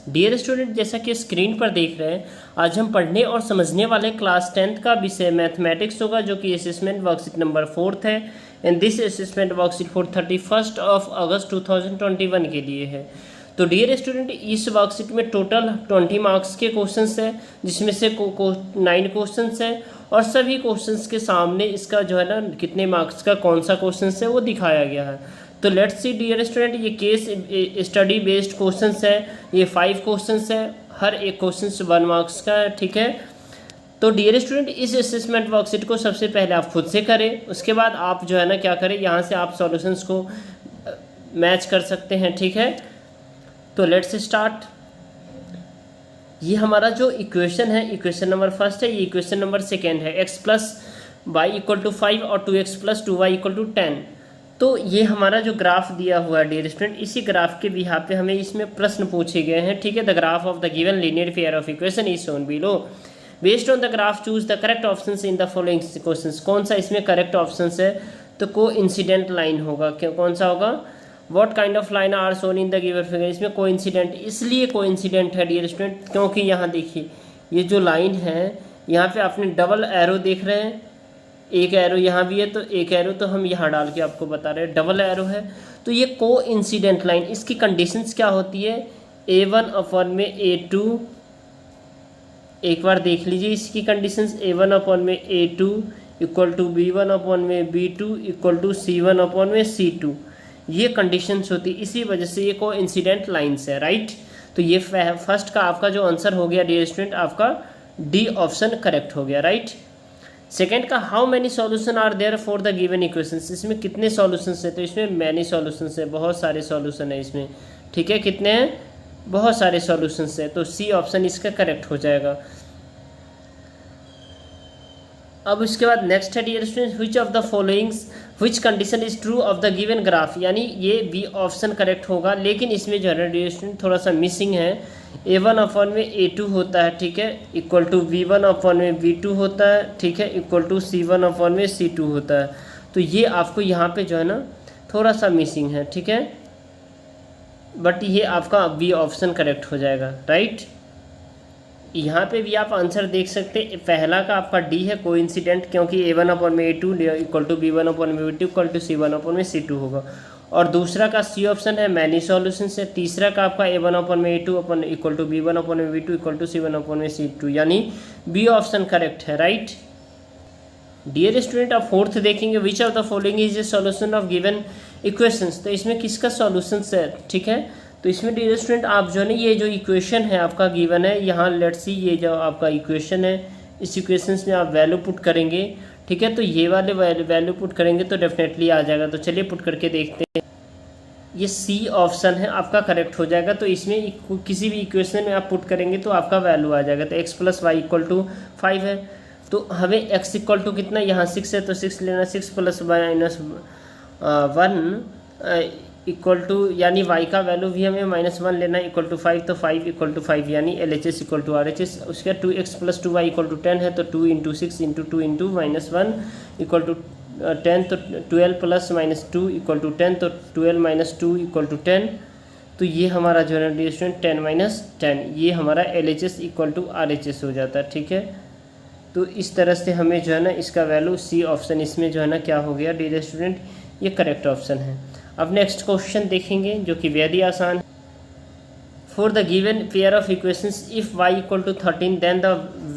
Dear student, जैसा कि screen पर देख रहे हैं, आज हम पढ़ने और समझने वाले क्लास 10th का विषय मैथमेटिक्स होगा, जो कि असेसमेंट वर्कशीट नंबर 4 है। And this assessment worksheet for 31 अगस्त 2021 के लिए है। तो डियर स्टूडेंट, इस वर्कशीट में टोटल 20 मार्क्स के क्वेश्चंस है, जिसमें से 9 क्वेश्चंस है, और सभी क्वेश्चंस के सामने इसका जो है ना कितने मार्क्स का कौन सा क्वेश्चन है वो दिखाया गया है। तो लेट्स सी डियर स्टूडेंट, ये केस स्टडी बेस्ड क्वेश्चंस है। ये 5 क्वेश्चंस है, हर एक क्वेश्चन 1 मार्क्स का है, ठीक है। तो डियर स्टूडेंट, इस असेसमेंट वर्कशीट को सबसे पहले आप खुद से करें, उसके बाद आप जो है ना क्या करें, यहाँ से आप सॉल्यूशंस को मैच कर सकते हैं, ठीक है। तो लेट्स स्टार्ट। ये हमारा जो इक्वेशन है, इक्वेशन नंबर फर्स्ट है, ये इक्वेशन नंबर सेकेंड है। x plus y equal to 5 और 2x plus 2y equal to 10। तो ये हमारा जो ग्राफ दिया हुआ है डियर स्टूडेंट, इसी ग्राफ के बिहार पे हमें इसमें प्रश्न पूछे गए हैं, ठीक है। The graph of the given linear pair of equation is shown below. Based on the graph choose the correct options in the following questions. कौन सा इसमें करेक्ट ऑप्शंस है? तो कोइंसिडेंट लाइन होगा। कौन सा होगा? What kind of line are shown in the given figure. इसमें कोइंसिडेंट, इसलिए कोइंसिडेंट है डियर स्टूडेंट क्योंकि यहाँ देखिए ये जो लाइन है, यहाँ पे आपने डबल एरो देख रहे हैं, एक एरो यहाँ भी है तो एक एरो तो हम यहाँ डाल के आपको बता रहे हैं डबल एरो है। तो ये कोइंसिडेंट लाइन, इसकी कंडीशंस क्या होती है? a1 अपॉन में a2, एक बार देख लीजिए इसकी कंडीशंस। a1 अपॉन में a2 equal to b1 upon में b2 equal to c1 upon में c2, ये कंडीशंस होती, इसी वजह से ये कोइंसिडेंट लाइन्स है, राइट। तो ये फर्स्ट का आपका जो आंसर हो गया डियर स्टूडेंट, आपका डी ऑप्शन करेक्ट हो गया, राइट। सेकेंड का how many solution are there for the given equations. इसमें कितने सॉल्यूशंस है? तो इसमें मैनी सॉल्यूशंस है, बहुत सारे सॉल्यूशन है इसमें, ठीक है। कितने हैं? बहुत सारे सॉल्यूशंस है, तो सी ऑप्शन इसका करेक्ट हो जाएगा। अब उसके बाद नेक्स्ट है dear students, which of the followings which condition is true of the given graph. यानी ये बी ऑप्शन करेक्ट होगा, लेकिन इसमें जो है डियर स्टूडेंट थोड़ा सा मिसिंग है। a1 अपॉन में a2 होता है, ठीक है, इक्वल टू b1 अपॉन में b2 होता है, ठीक है, इक्वल टू c1 अपॉन में c2 होता है। तो ये आपको यहाँ पे जो है ना थोड़ा सा मिसिंग है, ठीक है, बट ये आपका बी ऑप्शन करेक्ट हो जाएगा, राइट। यहाँ पे भी आप आंसर देख सकते हैं, पहला का आपका डी है कोइंसिडेंट, क्योंकि a1 अपॉन में a2 equal to b1 upon में b2 equal to c1 upon में c2 होगा। और दूसरा का सी ऑप्शन है मैनी सॉल्यूशन है। तीसरा का आपका a1 अपॉन में a2 upon equal to b1 upon में b2 equal to c1 upon में c2, यानी बी ऑप्शन करेक्ट है, राइट। डियर स्टूडेंट, आप फोर्थ देखेंगे, which of the following is a solution of given equations. तो इसमें किसका सॉल्यूशन है, ठीक है। तो इसमें डियर स्टूडेंट आप जो है ना ये जो इक्वेशन है आपका गिवन है, यहाँ लेट्स सी ये जो आपका इक्वेशन है, इस इक्वेशंस में आप वैल्यू पुट करेंगे, ठीक है। तो ये वाले वैल्यू पुट करेंगे तो डेफिनेटली आ जाएगा। तो चलिए पुट करके देखते हैं। ये सी ऑप्शन है आपका करेक्ट हो जाएगा। तो इसमें किसी भी इक्वेशन में आप पुट करेंगे तो आपका वैल्यू आ जाएगा। तो x plus y equal to 5 है, तो हमें x इक्वल टू कितना, यहाँ 6 है तो 6 लेना, 6 प्लस माइनस 1 इक्वल टू, यानी y का वैल्यू भी हमें -1 लेना इक्वल टू 5, तो 5 इक्वल टू 5 यानी LHS इक्वल टू RHS। उसके बाद 2x plus 2y equal to 10 है, तो 2 into 6 into 2 into -1 equal to 10, तो 12 प्लस -2 इक्वल टू 10, तो 12 माइनस 2 इक्वल टू 10। तो ये हमारा जो है डियर स्टूडेंट 10 माइनस 10, ये हमारा LHS इक्वल टू RHS हो जाता है, ठीक है। तो इस तरह से हमें जो है ना इसका वैल्यू सी ऑप्शन इसमें जो है ना क्या हो गया डियर स्टूडेंट, ये करेक्ट ऑप्शन है। अब नेक्स्ट क्वेश्चन देखेंगे जो कि बेहद ही आसान है। For the given pair of equations if y equal to 13 then the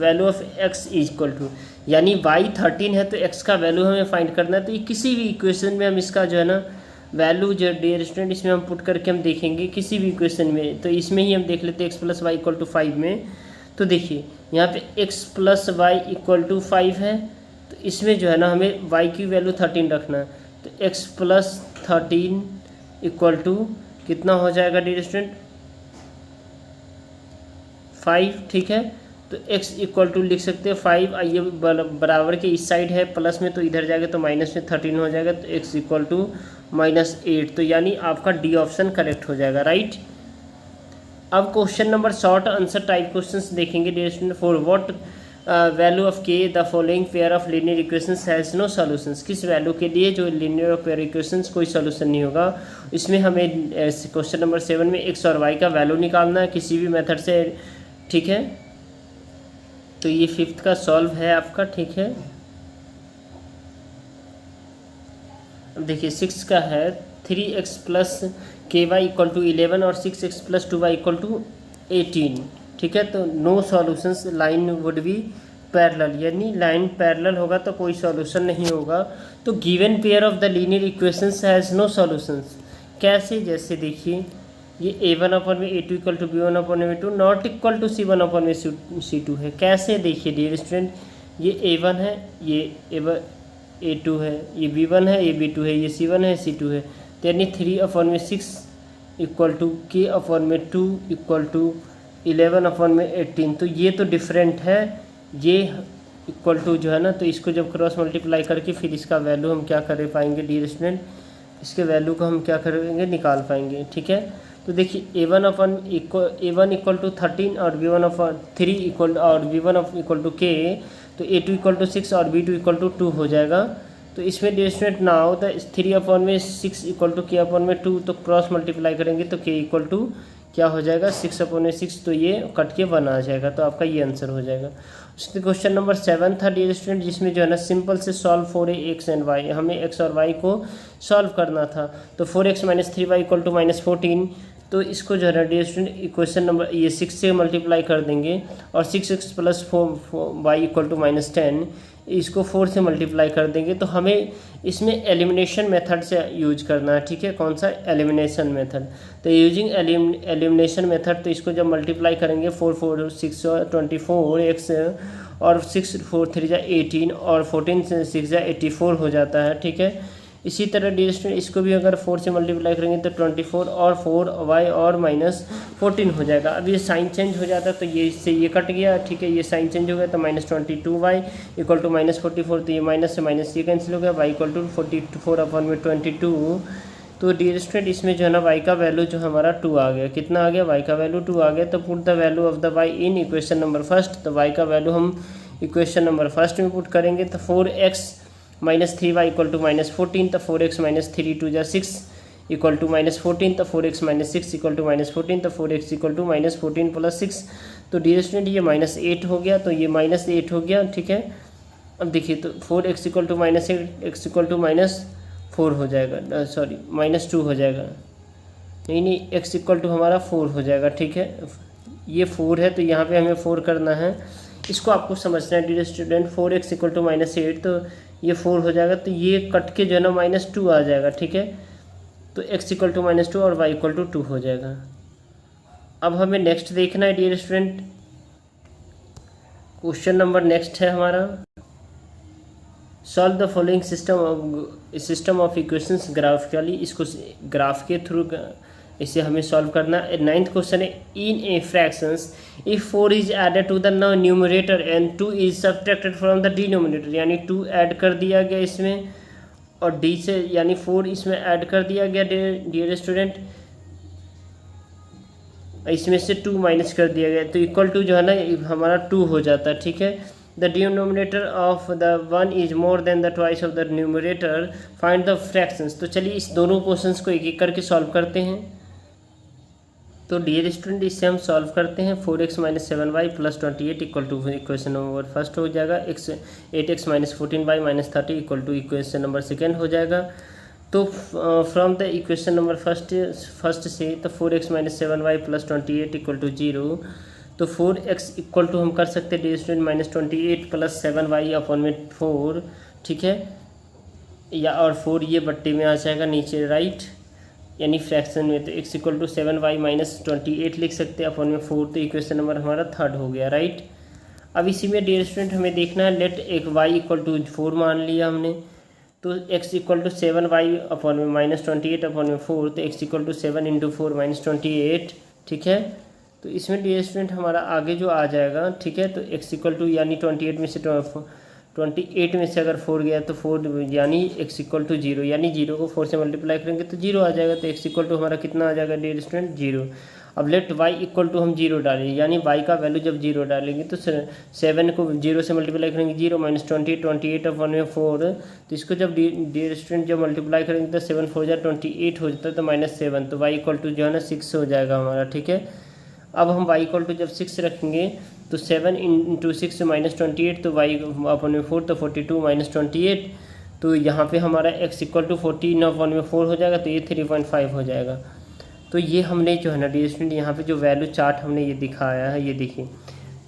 value of x is equal to, यानी y 13 है तो x का वैल्यू हमें फाइंड करना है। तो ये किसी भी इक्वेशन में हम इसका जो है ना वैल्यू जो डियर स्टूडेंट इसमें हम पुट करके हम देखेंगे किसी भी इक्वेशन में। तो इसमें ही हम देख लेते हैं x plus y equal to 5 में। तो देखिए यहाँ पे x plus y equal to 5 है, तो इसमें जो है ना हमें y की वैल्यू 13 रखना है। तो x प्लस 13 इक्वल टू कितना हो जाएगा डियर स्टूडेंट, 5, ठीक है। तो x इक्वल टू लिख सकते हैं 5, ये बराबर के इस साइड है प्लस में, तो इधर जाएगा तो माइनस में 13 हो जाएगा, तो x इक्वल टू -8, तो यानी आपका डी ऑप्शन करेक्ट हो जाएगा, राइट। अब question number short answer type questions देखेंगे dear student. For what value of K the following pair of linear equations has no solutions, किस वैल्यू के लिए जो लीनियर पेयर इक्वेशंस कोई सॉल्यूशन नहीं होगा। इसमें हमें क्वेश्चन नंबर 7 में एक्स और वाई का वैल्यू निकालना है किसी भी मेथड से, ठीक है। तो ये 5th का सॉल्व है आपका, ठीक है। अब देखिए 6 का है 3x प्लस के वाई इक्वल टू 11 और 6x plus 2y equal to 18, ठीक है। तो no solutions, line would be parallel, यानी लाइन पैरेलल होगा तो कोई सॉल्यूशन नहीं होगा। तो given pair of the linear equations has no solutions, कैसे, जैसे देखिए ये a1 अपॉन में a2 equal to b1 upon में a2 not equal to c1 upon में c2 है। कैसे, देखिए डियर स्टूडेंट, ये a1 है, ये a2 है, ये b1 है, ये b2 है, ये c1 है, c2 है। तो यानी 3 अपॉन में 6 इक्वल टू k अपॉन में 2 इक्वल टू 11 अपॉन में 18। तो ये तो डिफरेंट है, ये इक्वल टू जो है ना, तो इसको जब क्रॉस मल्टीप्लाई करके फिर इसका वैल्यू हम क्या कर पाएंगे डियर स्टूडेंट, इसके वैल्यू को हम क्या करेंगे, निकाल पाएंगे, ठीक है। तो देखिए a1 इक्वल टू 13 और b1 अपॉन 3 इक्वल और b1 इक्वल टू k, तो a2 इक्वल टू 6 और b2 इक्वल टू 2 हो जाएगा। तो इसमें डियर स्टूडेंट ना हो तो 3 अपॉन में 6 इक्वल टू k अपॉन में 2, तो क्रॉस मल्टीप्लाई करेंगे तो k इक्वल टू क्या हो जाएगा 6 अपॉन में 6, तो ये कट के 1 आ जाएगा। तो आपका ये आंसर हो जाएगा। उसके क्वेश्चन नंबर 7 था डियर स्टूडेंट, जिसमें जो है ना सिंपल से solve for x and y, हमें x और y को सॉल्व करना था। तो 4x minus 3y equal to -14, तो इसको जो है ना डियर स्टूडेंट इक्वेशन नंबर ये 6 से मल्टीप्लाई कर देंगे और 6x plus 4y equal to -10, इसको 4 से मल्टीप्लाई कर देंगे। तो हमें इसमें एलिमिनेशन मेथड से यूज करना है, ठीक है। कौन सा, एलिमिनेशन मेथड। तो यूजिंग एलिमिनेशन मेथड, तो इसको जब मल्टीप्लाई करेंगे 4 4 6 24x और 6 4 3 जा 18 और 14 से 6 जा 84 हो जाता है, ठीक है। इसी तरह डियर स्टूडेंट इसको भी अगर 4 से मल्टीप्लाई करेंगे तो 24 और 4y और -14 हो जाएगा। अब ये साइन चेंज हो जाता है, तो ये इससे ये कट गया, ठीक है। ये साइन चेंज हो गया तो -22y इक्वल टू -44, तो ये माइनस से माइनस ये कैंसिल हो गया, y इक्वल टू 44 अपॉन में 22। तो डियर स्टूडेंट इसमें जो है ना y का वैल्यू जो हमारा 2 आ गया, कितना आ गया, y का वैल्यू 2 आ गया। तो put the value of the y in equation number first, तो y का वैल्यू हम इक्वेशन नंबर फर्स्ट में पुट करेंगे। तो 4x minus 3y equal to -14, तो 4x माइनस 3 2 जा 6 इक्वल टू -14, तो 4x माइनस 6 इक्वल टू -14, तो 4x इक्वल टू -14 प्लस 6। तो डियर स्टूडेंट ये -8 हो गया, तो ये -8 हो गया, ठीक है। अब देखिए तो 4x equal to -8, x equal to -4 हो जाएगा, सॉरी -2 हो जाएगा, नहीं x इक्वल टू हमारा 4 हो जाएगा, ठीक है। ये 4 है तो यहाँ पे हमें 4 करना है, इसको आपको समझना है dear student. 4x equal to -8, तो ये 4 हो जाएगा, तो ये कट के जो है ना -2 आ जाएगा, ठीक है। तो x इक्वल टू -2 और y इक्वल टू 2 हो जाएगा। अब हमें नेक्स्ट देखना है dear student, question number next है हमारा, solve the following system of equations graphically. इसको ग्राफ के थ्रू इसे हमें सॉल्व करना है। 9th क्वेश्चन है, in a fractions if 4 is added to the numerator and 2 is subtracted from the denominator, यानी 2 ऐड कर दिया गया इसमें और डी से यानी 4 इसमें ऐड कर दिया गया डियर स्टूडेंट, इसमें से 2 माइनस कर दिया गया, तो इक्वल टू जो है ना हमारा 2 हो जाता है, ठीक है। The denominator of the 1 is more than the twice of the numerator, find the fractions. तो चलिए इस दोनों क्वेश्चंस को एक एक करके सॉल्व करते हैं। तो डियर स्टूडेंट इससे हम सॉल्व करते हैं। 4x minus 7y plus 28 equal to equation number first हो जाएगा। 8x minus 14y minus 30 equal to equation number second हो जाएगा। तो from the equation number first से तो 4x minus 7y plus 28 equal to 0, तो 4x इक्वल टू हम कर सकते हैं dear student -28 plus 7y upon में 4, ठीक है, या और 4 ये बट्टे में आ जाएगा नीचे, राइट, यानी फ्रैक्शन में। तो x equal to 7y minus 28 लिख सकते हैं अपॉन में 4, तो इक्वेशन नंबर हमारा थर्ड हो गया, राइट। अब इसी में डियर स्टूडेंट हमें देखना है, लेट एक y इक्वल टू 4 मान लिया हमने, तो x equal to 7y upon में -28 अपॉन में 4, तो x इक्वल टू 7 इंटू 4 -28, ठीक है। तो इसमें डियर स्टूडेंट हमारा आगे जो आ जाएगा, ठीक है, तो x इक्वल टू यानी 28 में से 28 में से अगर 4 गया तो 4 यानी x इक्वल टू 0, यानी 0 को 4 से मल्टीप्लाई करेंगे तो 0 आ जाएगा। तो x इक्वल टू हमारा कितना आ जाएगा डियर स्टूडेंट 0। अब लेट y इक्वल टू हम 0 डालें, यानी y का वैल्यू जब 0 डालेंगे तो 7 को 0 से मल्टीप्लाई करेंगे 0 माइनस 28 अपॉन में 4, तो इसको जब डियर स्टूडेंट जब मल्टीप्लाई करेंगे तो 7 4 जा 28 हो जाता है, तो -7, तो y इक्वल टू जो है ना 6 हो जाएगा हमारा, ठीक है। अब हम y इक्वल टू जब 6 रखेंगे तो 7 इंटू 6 -28, तो y अपॉन में 4, तो 42 माइनस 28, तो यहाँ पे हमारा x इक्वल टू 14 अपॉन में 4 हो जाएगा, तो ये 3.5 हो जाएगा। तो ये हमने जो है ना डियर स्टूडेंट यहाँ पे जो वैल्यू चार्ट हमने ये दिखाया है, ये देखिए,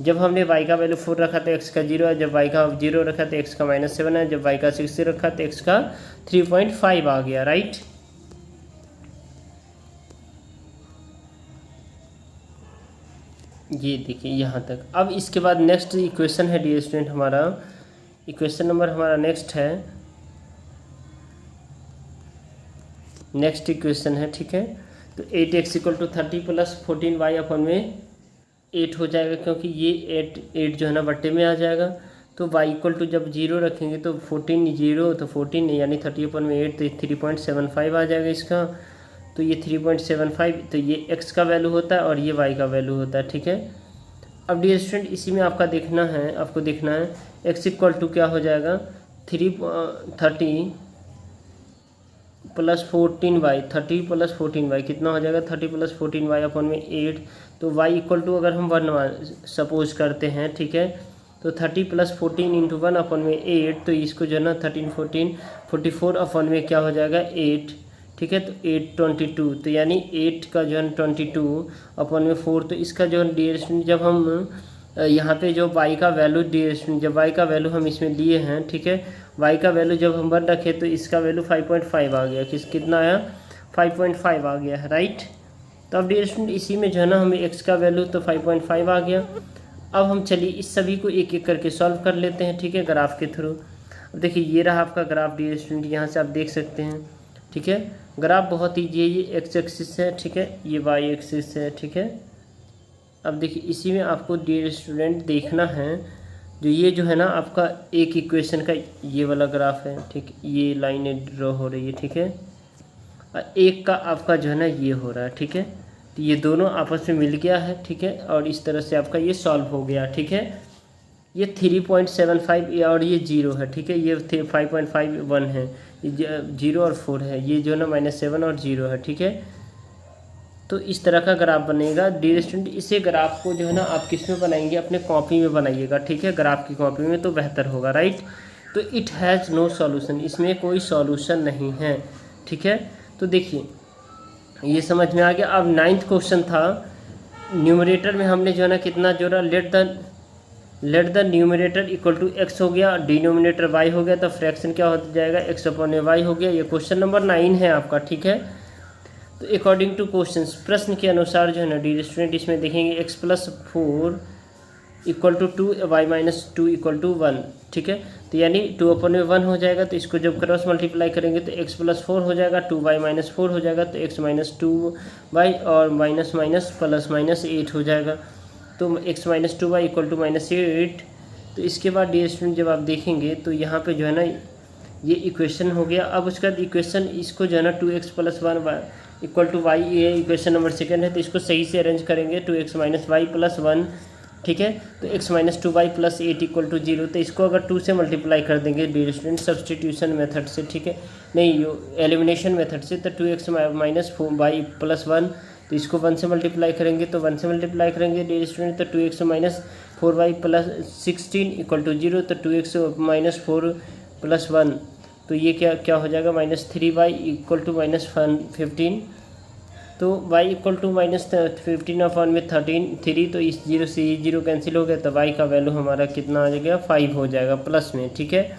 जब हमने y का वैल्यू 4 रखा तो x का 0 है, जब y का 0 रखा तो x का -7 है, जब y का 6 रखा तो x का 3.5 आ गया, राइट। ये देखिए यहाँ तक। अब इसके बाद नेक्स्ट इक्वेशन है डियर स्टूडेंट, हमारा इक्वेशन नंबर हमारा नेक्स्ट इक्वेशन है, ठीक है। तो 8x equal to 30 plus 14y अपन में 8 हो जाएगा, क्योंकि ये 8 जो है ना बट्टे में आ जाएगा। तो y इक्वल टू जब 0 रखेंगे तो 14 0, तो 14 यानी 30 अपन में 8, तो 3.75 आ जाएगा इसका। तो ये 3.75, तो ये x का वैल्यू होता है और ये y का वैल्यू होता है, ठीक है। अब डियर स्टूडेंट इसी में आपको देखना है x इक्वल टू क्या हो जाएगा 30 प्लस 14y, 30 प्लस 14y कितना हो जाएगा 30 प्लस 14y अपन में 8, तो y इक्वल टू अगर हम 1 सपोज करते हैं, ठीक है, तो 30 प्लस 14 इंटू 1 अपन में 8, तो इसको जो है ना 13 14 44 अपन में क्या हो जाएगा 8, ठीक है। तो 8 22, तो यानी 8 का जो है 22 अपन में 4, तो इसका जो है डियर स्टूडेंट जब हम यहाँ पे जो y का वैल्यू डियर स्टूडेंट जब y का वैल्यू हम इसमें लिए हैं, ठीक है, y का वैल्यू जब हम 1 रखे तो इसका वैल्यू 5.5 आ गया, कितना आया 5.5 आ गया है, राइट। तो अब डियर स्टूडेंट इसी में जो है ना हमें x का वैल्यू तो 5.5 आ गया। अब हम चलिए इस सभी को एक एक करके सॉल्व कर लेते हैं, ठीक है, ग्राफ के थ्रू। अब देखिए ये रहा आपका ग्राफ डियर स्टूडेंट, यहाँ से आप देख सकते हैं, ठीक है। ग्राफ बहुत ईजी है, ये x एक्सिस है, ठीक है, ये y एक्सिस है, ठीक है। अब देखिए इसी में आपको डियर स्टूडेंट देखना है जो ये जो है ना आपका एक इक्वेशन का ये वाला ग्राफ है, ठीक, ये लाइनें ड्रॉ हो रही है, ठीक है, और एक का आपका जो है ना ये हो रहा है, ठीक है। तो ये दोनों आपस में मिल गया है, ठीक है, और इस तरह से आपका ये सॉल्व हो गया, ठीक है। ये 3.75 और ये 0 है, ठीक है, ये 5.51 है, ये 0 और 4 है, ये जो है ना -7 और 0 है, ठीक है। तो इस तरह का ग्राफ बनेगा डियर स्टूडेंट। इसे ग्राफ को जो है ना आप किस में बनाएंगे, अपने कॉपी में बनाइएगा, ठीक है, ग्राफ की कॉपी में तो बेहतर होगा, राइट। तो इट हैज़ नो सॉल्यूशन, इसमें कोई सॉल्यूशन नहीं है, ठीक है। तो देखिए ये समझ में आ गया। अब 9th क्वेश्चन था, न्यूमरेटर में हमने जो है ना कितना जोड़ा, let the numerator equal to x हो गया, डिनोमिनेटर y हो गया, तो फ्रैक्शन क्या हो जाएगा x अपॉन y हो गया। ये क्वेश्चन नंबर 9 है आपका, ठीक है। तो अकॉर्डिंग टू क्वेश्चन, प्रश्न के अनुसार जो है ना डियर स्टूडेंट इसमें देखेंगे x plus 4 equal to 2 y minus 2 equal to 1, ठीक है। तो यानी 2 अपॉन में 1 हो जाएगा, तो इसको जब क्रॉस मल्टीप्लाई करेंगे तो x प्लस 4 हो जाएगा, 2y माइनस 4 हो जाएगा, तो x माइनस 2y और माइनस माइनस प्लस माइनस 8 हो जाएगा, तो x minus 2y equal to -8। तो इसके बाद डियर स्टूडेंट जब आप देखेंगे तो यहाँ पे जो है ना ये इक्वेशन हो गया। अब उसका इक्वेशन इसको जो है ना 2x plus 1 equal to y, ये इक्वेशन नंबर 2 है, तो इसको सही से अरेंज करेंगे 2x माइनस वाई प्लस 1, ठीक है। तो x minus 2y plus 8 equal to 0, तो इसको अगर 2 से मल्टीप्लाई कर देंगे डियर स्टूडेंट सब्सटीट्यूशन मेथड से, ठीक है, नहीं एलिमिनेशन मेथड से, तो 2x माइनस वाई प्लस 1, तो इसको 1 से मल्टीप्लाई करेंगे, तो 1 से मल्टीप्लाई करेंगे डियर स्टूडेंट, तो 2x minus 4y plus 16 equal to 0, तो 2x माइनस 4 प्लस 1, तो ये क्या हो जाएगा -3y इक्वल टू -15, तो y इक्वल टू -15 अपॉन में 3, तो इस 0 से ये 0 कैंसिल हो गया, तो y का वैल्यू हमारा कितना आ जाएगा 5 हो जाएगा प्लस में, ठीक है।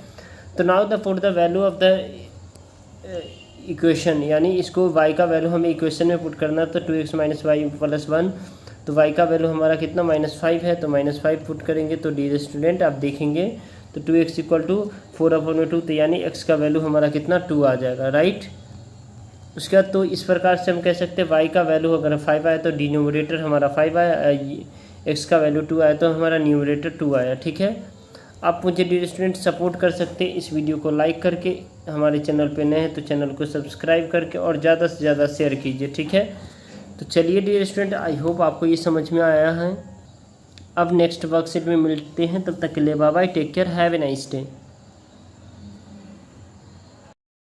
तो now the put the value of the equation, यानी इसको y का वैल्यू हमें इक्वेशन में पुट करना, तो 2x माइनस वाई प्लस 1, तो y का वैल्यू हमारा कितना -5 है, तो -5 पुट करेंगे, तो डियर स्टूडेंट आप देखेंगे तो 2x इक्वल टू 4 अपॉन में 2, तो यानी x का वैल्यू हमारा कितना 2 आ जाएगा, राइट। उसके बाद तो इस प्रकार से हम कह सकते हैं y का वैल्यू अगर 5 आया तो डिनोमिनेटर हमारा 5 आया, x का वैल्यू 2 आया तो हमारा न्यूमरेटर 2 आया, ठीक है। आप मुझे डियर स्टूडेंट सपोर्ट कर सकते हैं इस वीडियो को लाइक करके, हमारे चैनल पे नए हैं तो चैनल को सब्सक्राइब करके और ज़्यादा से ज़्यादा शेयर कीजिए, ठीक है। तो चलिए डियर स्टूडेंट, आई होप आपको ये समझ में आया है। अब नेक्स्ट वर्कशीट में मिलते हैं, तब तक के लिए bye bye, take care, have a nice day.